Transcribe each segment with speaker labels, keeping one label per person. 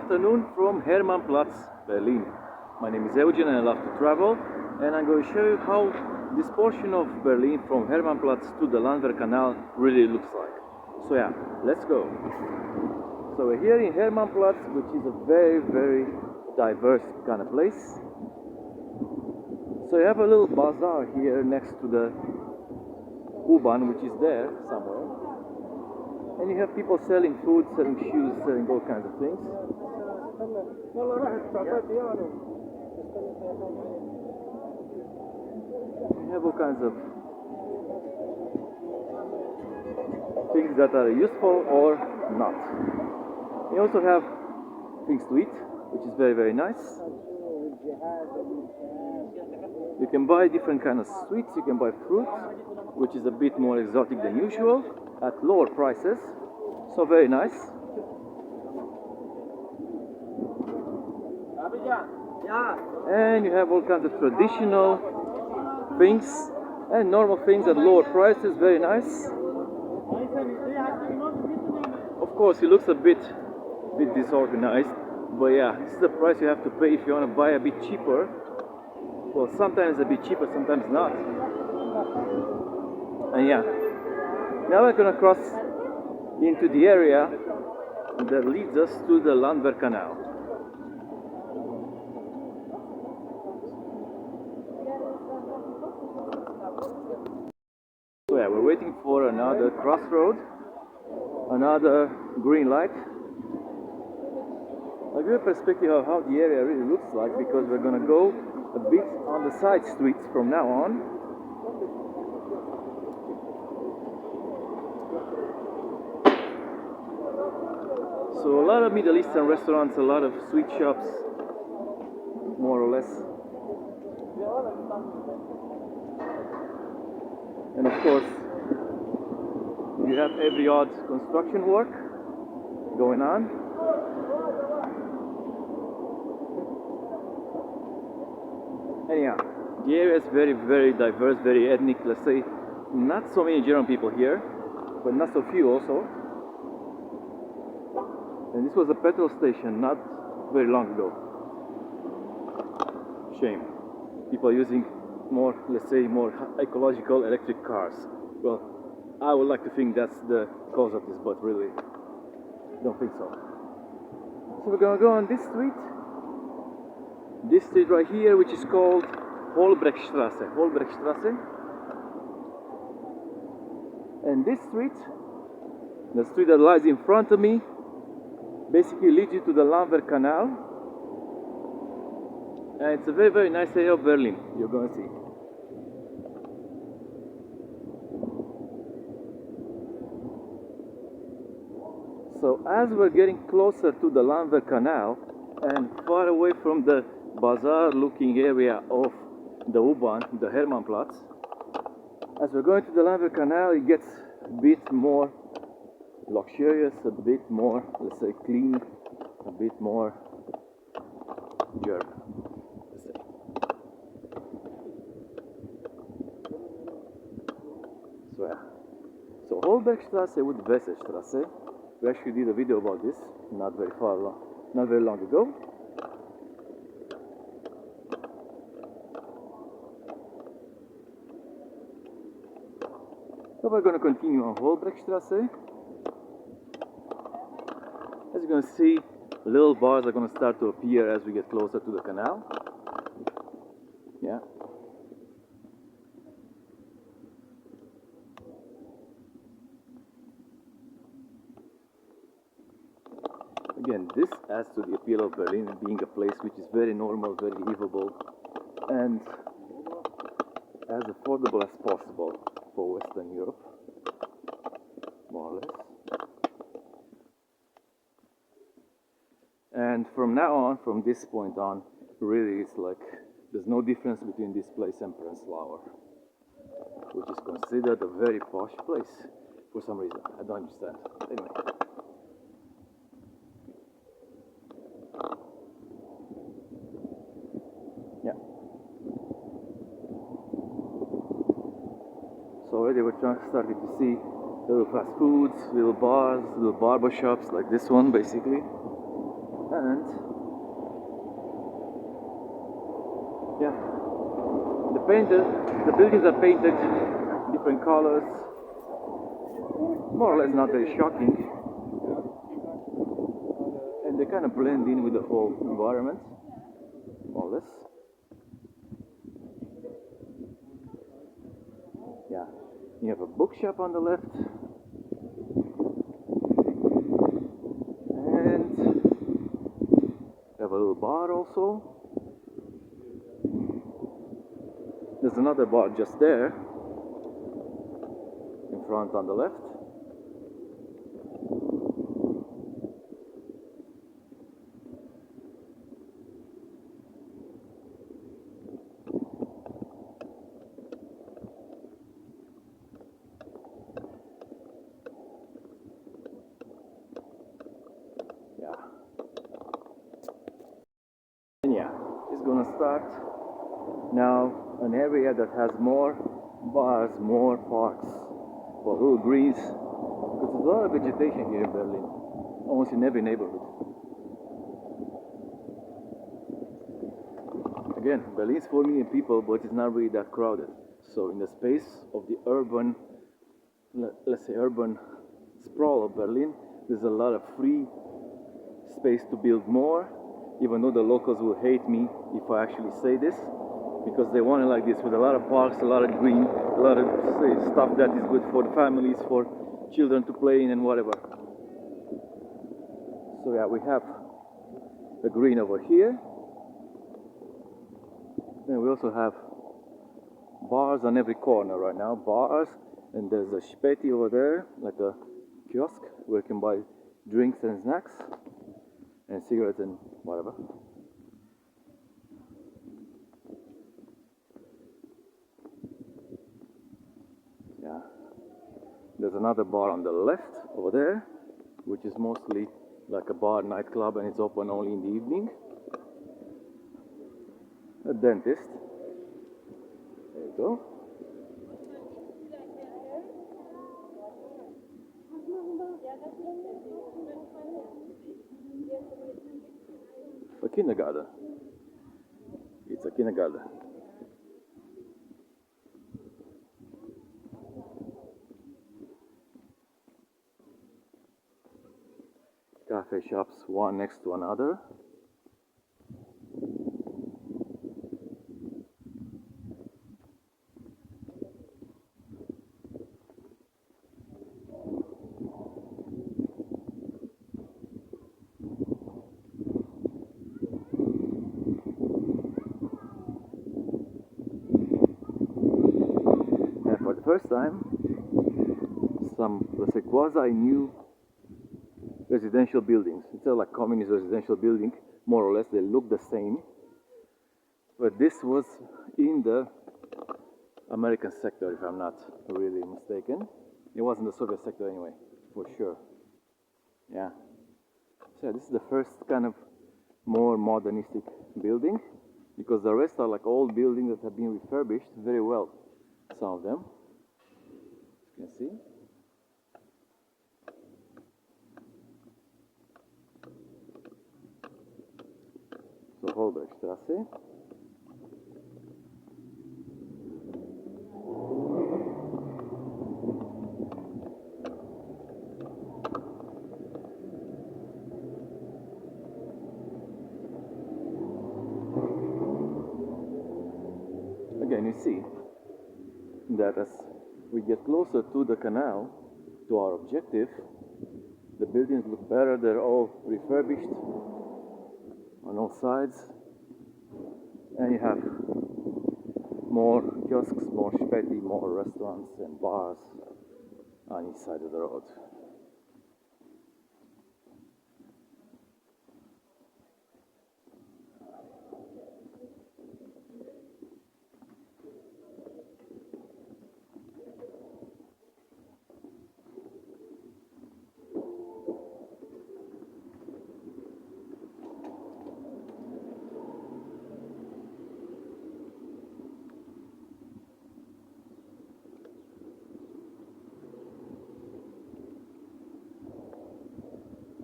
Speaker 1: afternoon from Hermannplatz, Berlin. My name is Eugen and I love to travel, and I'm going to show you how this portion of Berlin from Hermannplatz to the Landwehr Canal really looks like. So yeah, let's go. So we're here in Hermannplatz, which is a very diverse kind of place. So you have a little bazaar here next to the U-Bahn, which is there somewhere. And you have people selling food, selling shoes, selling all kinds of things. You have all kinds of things that are useful or not. You also have things to eat, which is very nice. You can buy different kinds of sweets, you can buy fruit, which is a bit more exotic than usual, at lower prices, so very nice. And you have all kinds of traditional things and normal things at lower prices, very nice. Of course, it looks a bit disorganized, but yeah, this is the price you have to pay if you want to buy a bit cheaper. Well, sometimes a bit cheaper, sometimes not. And yeah, now we're gonna cross into the area that leads us to the Landwehr Canal. So yeah, we're waiting for another crossroad, another green light. I'll give you a perspective of how the area really looks like, because we're gonna go a bit on the side streets from now on. So a lot of Middle Eastern restaurants, a lot of sweet shops, more or less. And of course, you have every odd construction work going on. Anyhow, the area is very diverse, very ethnic, let's say. Not so many German people here, but not so few also. And this was a petrol station not very long ago. Shame. People are using more, let's say, more ecological electric cars. Well, I would like to think that's the cause of this, but really, don't think so. So we're gonna go on this street right here, which is called Holbrechtstraße. And this street, the street that lies in front of me, basically leads you to the Landwehr Canal. And it's a very nice area of Berlin, you're gonna see. So as we're getting closer to the Landwehr Canal and far away from the bazaar looking area of the U-Bahn, the Hermannplatz, as we're going to the Landwehr Canal, it gets a bit more luxurious, a bit more, let's say, clean, a bit more German, let's say. So yeah, so Holbergstrasse with Weserstrasse. We actually did a video about this not very long ago. So we're going to continue on Holbergstrasse. As you're going to see, little bars are going to start to appear as we get closer to the canal. Yeah. Again, this adds to the appeal of Berlin, being a place which is very normal, very livable, and as affordable as possible for Western Europe, more or less. And from now on, from this point on, really it's like there's no difference between this place and Prenzlauer, which is considered a very posh place for some reason. I don't understand. Anyway. Yeah. So already we're starting to see little fast foods, little bars, little barber shops like this one basically. And yeah, the buildings are painted different colors, more or less not very shocking, and they kind of blend in with the whole environment, more or less. Yeah, you have a bookshop on the left, and you have a little bar also. There's another bar just there, in front on the left. Yeah. And yeah, it's gonna start now an area that has more bars, more parks, for little greens, because there's a lot of vegetation here in Berlin, almost in every neighborhood. Again, Berlin's 4 million people, but it's not really that crowded. So in the space of the urban, let's say urban sprawl of Berlin, there's a lot of free space to build more, even though the locals will hate me if I actually say this, because they want it like this, with a lot of parks, a lot of green, a lot of stuff that is good for the families, for children to play in and whatever. So yeah, we have the green over here. Then we also have bars on every corner right now, bars, and there's a Späti over there, like a kiosk where you can buy drinks and snacks and cigarettes and whatever. Yeah. There's another bar on the left over there, which is mostly like a bar nightclub, and it's open only in the evening. A dentist. There you go. A kindergarten. It's a kindergarten. Cafe shops, one next to another. And for the first time, some, let's say, quasi-new residential buildings. It's like communist residential building, more or less. They look the same, but this was in the American sector, if I'm not really mistaken. It wasn't the Soviet sector anyway, for sure. Yeah. So this is the first kind of more modernistic building, because the rest are like old buildings that have been refurbished very well. Some of them, you can see. So Holbergstrasse. Again, you see that as we get closer to the canal, to our objective, the buildings look better. They're all refurbished on all sides, and you have more kiosks, more Späti, more restaurants and bars on each side of the road.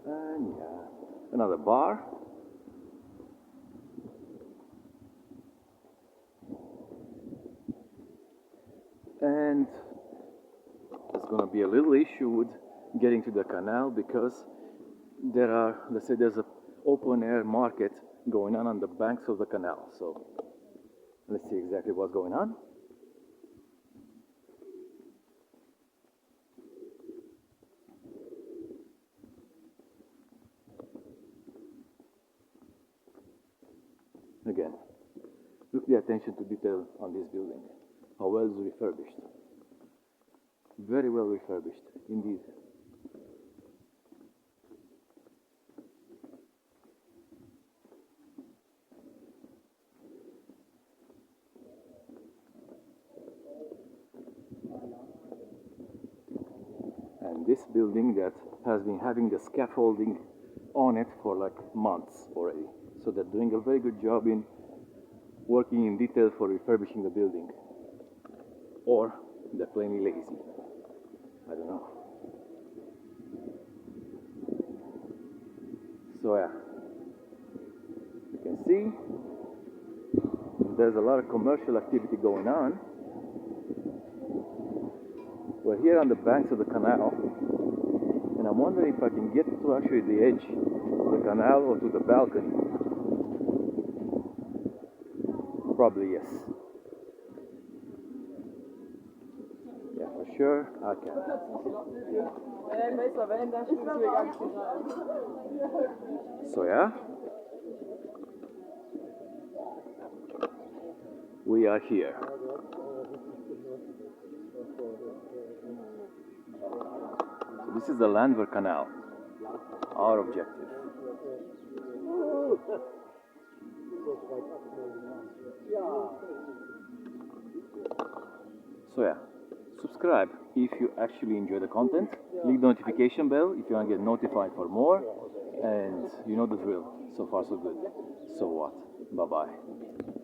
Speaker 1: And yeah, another bar. be a little issue with getting to the canal because there are, let's say, there's a open air market going on the banks of the canal. So let's see exactly what's going on. Again, look the attention to detail on this building. How well it's refurbished. Very well refurbished, indeed. And this building that has been having the scaffolding on it for like months already. So they're doing a very good job in working in detail for refurbishing the building. Or they're plainly lazy. I don't know. So yeah, you can see there's a lot of commercial activity going on. We're here on the banks of the canal, and I'm wondering if I can get to actually the edge of the canal or to the balcony. Probably yes. Yeah, for sure I can. So yeah, we are here. So this is the Landwehr Canal, our objective. So yeah, subscribe if you actually enjoy the content. Click the notification bell if you want to get notified for more. And you know the drill. So far so good. So what? Bye bye.